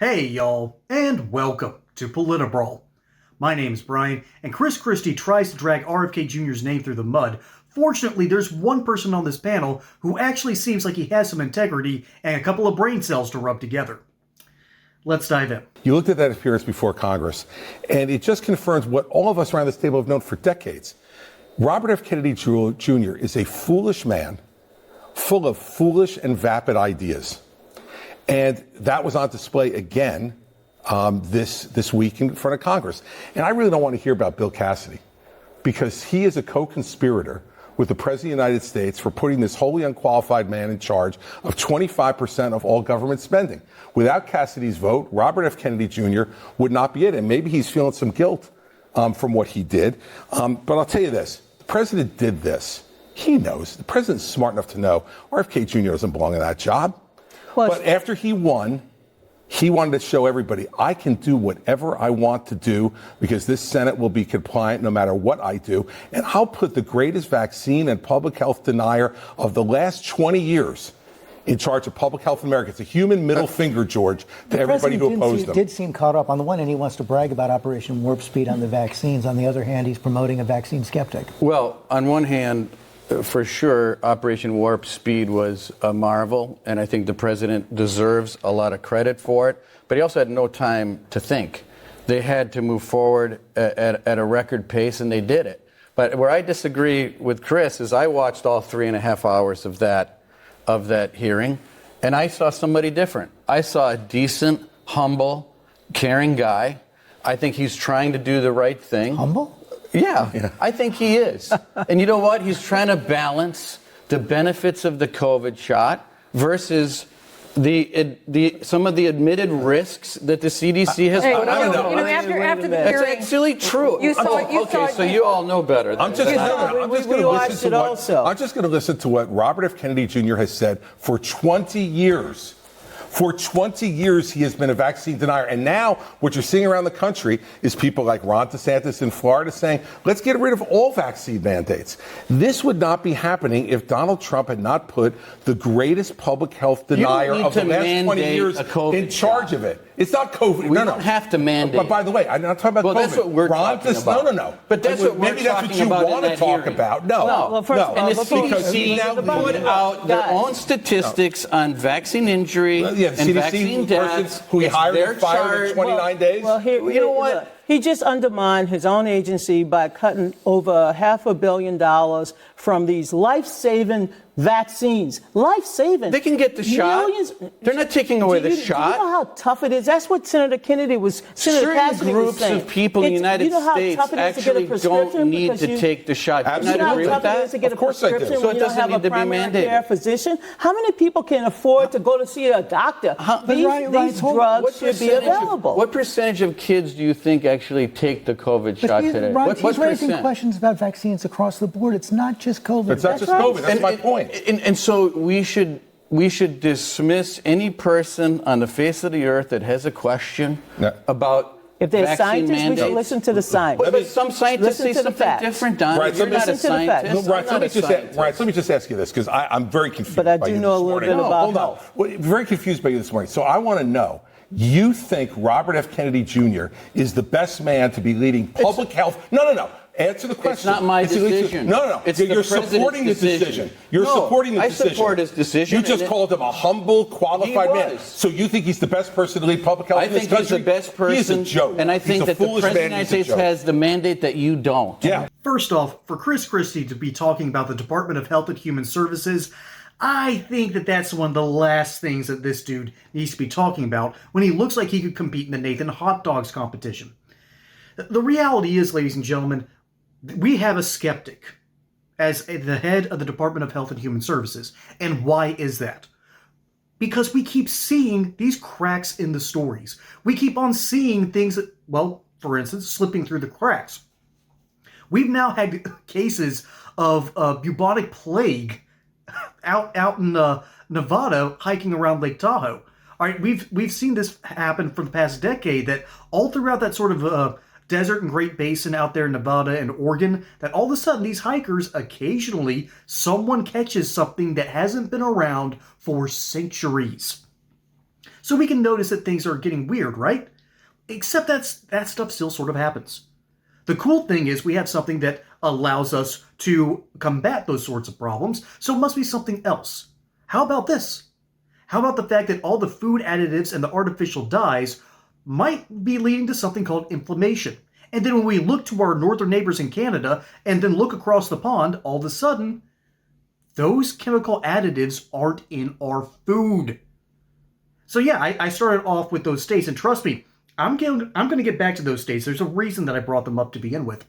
Hey y'all, and welcome to PolitiBrawl. My name's Brian, and Chris Christie tries to drag RFK Jr.'s name through the mud. Fortunately, there's one person on this panel who actually seems like he has some integrity and a couple of brain cells to rub together. Let's dive in. You looked at that appearance before Congress, and it just confirms what all of us around this table have known for decades. Robert F. Kennedy Jr. is a foolish man, full of foolish and vapid ideas. And that was on display again this week in front of Congress. And I really don't want to hear about Bill Cassidy, because he is a co-conspirator with the President of the United States for putting this wholly unqualified man in charge of 25% of all government spending. Without Cassidy's vote, Robert F. Kennedy Jr. would not be it. And maybe he's feeling some guilt from what he did. But I'll tell you this, the president did this. He knows, the president's smart enough to know RFK Jr. doesn't belong in that job. But after he won, he wanted to show everybody, I can do whatever I want to do because this Senate will be compliant no matter what I do. And I'll put the greatest vaccine and public health denier of the last 20 years in charge of public health in America. It's a human middle finger, George, to everybody who opposed him. Did seem caught up. On the one hand, he wants to brag about Operation Warp Speed on the vaccines. On the other hand, he's promoting a vaccine skeptic. Well, on one hand, for sure, Operation Warp Speed was a marvel, and I think the president deserves a lot of credit for it. But he also had no time to think. They had to move forward at a record pace, and they did it. But where I disagree with Chris is I watched all 3.5 hours of that hearing, and I saw somebody different. I saw a decent, humble, caring guy. I think he's trying to do the right thing. Humble? Yeah, I think he is. And you know what? He's trying to balance the benefits of the COVID shot versus some of the admitted risks that the CDC has put out. After the hearing, it's actually true. So you all know better. I'm just going to listen to what Robert F. Kennedy Jr. has said for 20 years. For 20 years, he has been a vaccine denier. And now what you're seeing around the country is people like Ron DeSantis in Florida saying, let's get rid of all vaccine mandates. This would not be happening if Donald Trump had not put the greatest public health denier of the last 20 years in charge of it. It's not COVID. We don't have to mandate. But by the way, I'm not talking about COVID. That's what we're talking about. No. But that's what we're maybe that's what you about want to talk about. No. And the CDC put out their own statistics on vaccine injury and vaccine deaths. Who he hired and fired in 29 days. Well, you know what? Look, he just undermined his own agency by cutting over $500 million from these life-saving vaccines. Life-saving. They can get the shot. They're not taking away the shot. Do you know how tough it is? That's what Senator Cassidy was saying. Certain groups of people in the United States actually don't need to take the shot. Do you know how tough it is to get a prescription when you don't have a primary care physician? How many people can afford to go to see a doctor? These drugs should be available. What percentage of kids do you think actually take the COVID shot today? He's raising questions about vaccines across the board. It's not just COVID. It's not just COVID. That's my point. And so we should dismiss any person on the face of the earth that has a question about if they're vaccine scientists, mandates. we should listen to the science. But some scientists say something different, Don. Right, You're not a scientist. Let me just ask you this, because I'm very confused. But I do know a little bit about health. Very confused by you this morning. So I want to know, you think Robert F. Kennedy Jr. is the best man to be leading public health? No. Answer the question. It's not my decision. No. You're supporting the decision. You're supporting the decision. I support his decision. You just called him a humble, qualified man. So you think he's the best person to lead public health in this country? I think he's the best person. He's a joke. And I think that the President of the United States has the mandate that you don't. Yeah. First off, for Chris Christie to be talking about the Department of Health and Human Services, I think that that's one of the last things that this dude needs to be talking about when he looks like he could compete in the Nathan Hot Dogs competition. The reality is, ladies and gentlemen, we have a skeptic as the head of the Department of Health and Human Services. And why is that? Because we keep seeing these cracks in the stories. We keep on seeing things that, well, for instance, slipping through the cracks. We've now had cases of bubonic plague out in Nevada hiking around Lake Tahoe. All right, we've seen this happen for the past decade, that all throughout that sort of desert and Great Basin out there in Nevada and Oregon, that all of a sudden these hikers, occasionally someone catches something that hasn't been around for centuries. So we can notice that things are getting weird, right? Except that stuff still sort of happens. The cool thing is we have something that allows us to combat those sorts of problems, so it must be something else. How about this? How about the fact that all the food additives and the artificial dyes might be leading to something called inflammation? And then when we look to our northern neighbors in Canada and then look across the pond, all of a sudden, those chemical additives aren't in our food. So yeah, I started off with those states, and trust me, I'm going to get back to those states. There's a reason that I brought them up to begin with.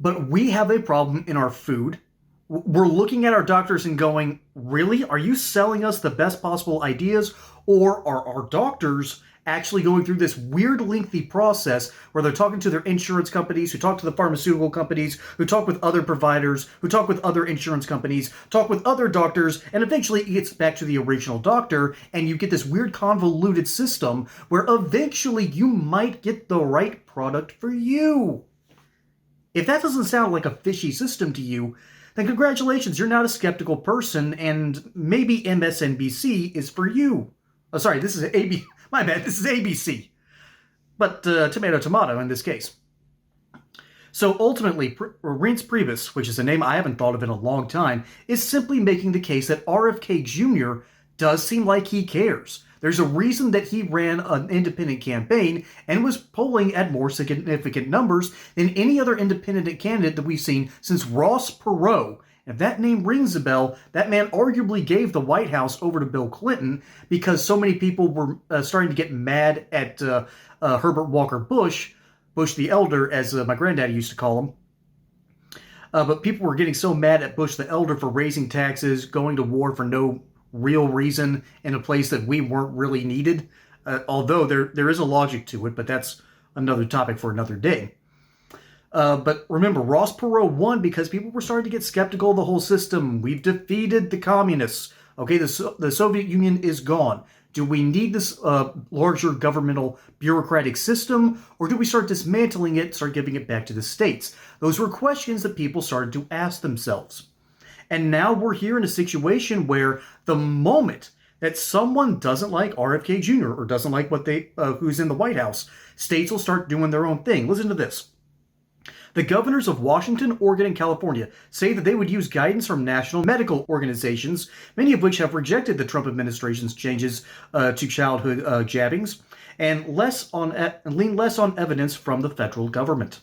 But we have a problem in our food. We're looking at our doctors and going, really? Are you selling us the best possible ideas? Or are our doctors actually going through this weird, lengthy process where they're talking to their insurance companies, who talk to the pharmaceutical companies, who talk with other providers, who talk with other insurance companies, talk with other doctors, and eventually it gets back to the original doctor, and you get this weird convoluted system where eventually you might get the right product for you. If that doesn't sound like a fishy system to you, then congratulations, you're not a skeptical person, and maybe MSNBC is for you. Oh, sorry, this is my bad, this is ABC. But tomato, tomato in this case. So ultimately, Reince Priebus, which is a name I haven't thought of in a long time, is simply making the case that RFK Jr. does seem like he cares. There's a reason that he ran an independent campaign and was polling at more significant numbers than any other independent candidate that we've seen since Ross Perot. If that name rings a bell, that man arguably gave the White House over to Bill Clinton because so many people were starting to get mad at Herbert Walker Bush, Bush the Elder, as my granddaddy used to call him. But people were getting so mad at Bush the Elder for raising taxes, going to war for no real reason in a place that we weren't really needed. Although there is a logic to it, but that's another topic for another day. But remember, Ross Perot won because people were starting to get skeptical of the whole system. We've defeated the communists. Okay, the Soviet Union is gone. Do we need this larger governmental bureaucratic system, or do we start dismantling it, start giving it back to the states? Those were questions that people started to ask themselves. And now we're here in a situation where the moment that someone doesn't like RFK Jr. or doesn't like what who's in the White House, states will start doing their own thing. Listen to this. The governors of Washington, Oregon, and California say that they would use guidance from national medical organizations, many of which have rejected the Trump administration's changes to childhood jabbings, and lean less on evidence from the federal government.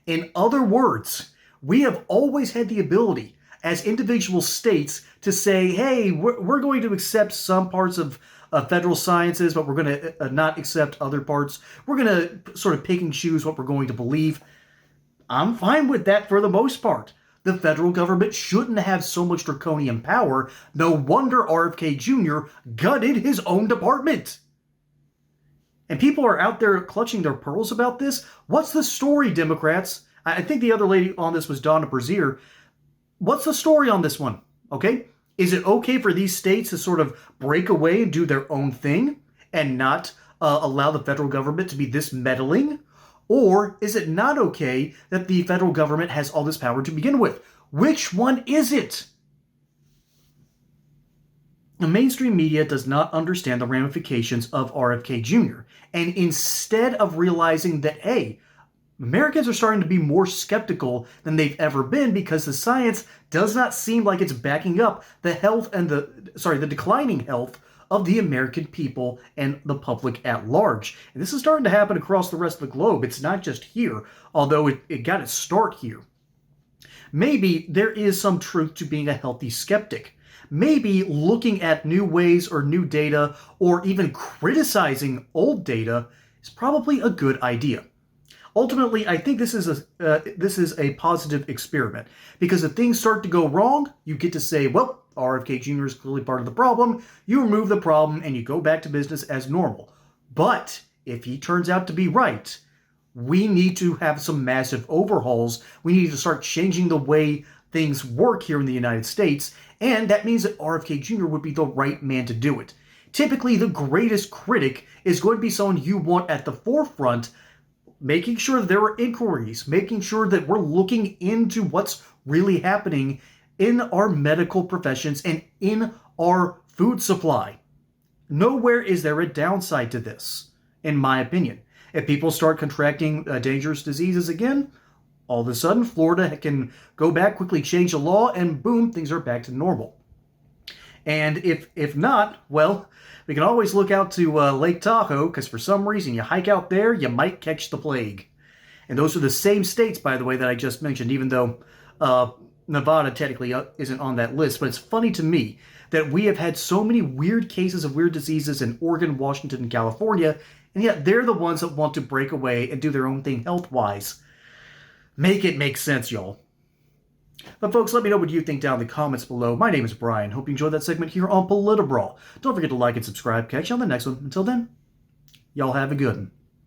In other words, we have always had the ability as individual states to say, hey, we're going to accept some parts of federal sciences, but we're going to not accept other parts. We're going to sort of pick and choose what we're going to believe. I'm fine with that for the most part. The federal government shouldn't have so much draconian power. No wonder RFK Jr. gutted his own department. And people are out there clutching their pearls about this. What's the story, Democrats? I think the other lady on this was Donna Brazier. What's the story on this one? Okay? Is it okay for these states to sort of break away and do their own thing and not allow the federal government to be this meddling? Or is it not okay that the federal government has all this power to begin with? Which one is it? The mainstream media does not understand the ramifications of RFK Jr. And instead of realizing that, hey, Americans are starting to be more skeptical than they've ever been because the science does not seem like it's backing up the health and the declining health of the American people and the public at large. And this is starting to happen across the rest of the globe. It's not just here, although it got its start here. Maybe there is some truth to being a healthy skeptic. Maybe looking at new ways or new data or even criticizing old data is probably a good idea. Ultimately, I think this is a positive experiment because if things start to go wrong, you get to say, well, RFK Jr. is clearly part of the problem. You remove the problem and you go back to business as normal. But if he turns out to be right, we need to have some massive overhauls. We need to start changing the way things work here in the United States, and that means that RFK Jr. would be the right man to do it. Typically, the greatest critic is going to be someone you want at the forefront, making sure that there are inquiries, making sure that we're looking into what's really happening in our medical professions and in our food supply. Nowhere is there a downside to this, in my opinion. If people start contracting dangerous diseases again, all of a sudden Florida can go back, quickly change the law, and boom, things are back to normal. And if not, well, we can always look out to Lake Tahoe, because for some reason you hike out there, you might catch the plague. And those are the same states, by the way, that I just mentioned, even though Nevada technically isn't on that list. But it's funny to me that we have had so many weird cases of weird diseases in Oregon, Washington, and California, and yet they're the ones that want to break away and do their own thing health-wise. Make it make sense, y'all. But folks, let me know what you think down in the comments below. My name is Brian. Hope you enjoyed that segment here on PolitiBrawl. Don't forget to like and subscribe. Catch you on the next one. Until then, y'all have a good one.